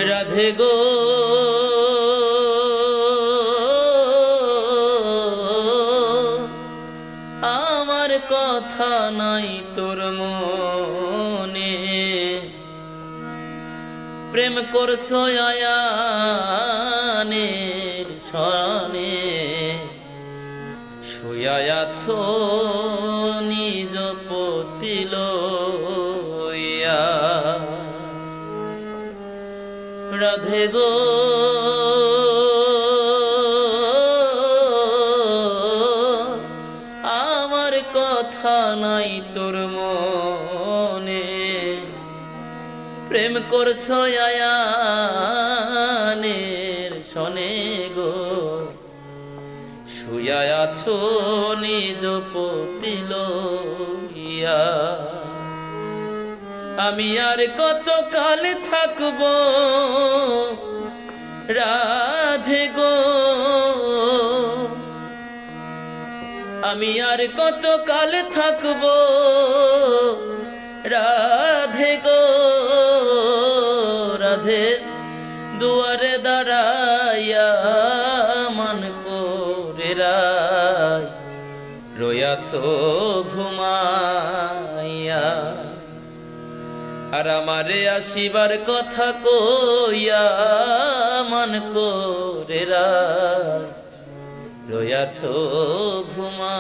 রাধে গো আমার কথা নাই তোর মনে, প্রেম করছো আয়ানের সনে, শুয়া আছো নিজ পতি লইয়া। রাধে গো আমার কথা নাই তোর মনে, প্রেম করছো আয়ানের সনে গো, শুয়া আছো নিজ পতি লইয়া। আমি আর কত কাল থাকবো রাধে গো, আমি আর কত কাল থাকবো রাধে গো। রাধে দুয়ারে দাঁড়াইয়া মান করে রাই রয়াছো ঘুমাইয়া, আর আমারে আসিবার কথা কইয়া মান করে রাই রয়াছো ঘুমা।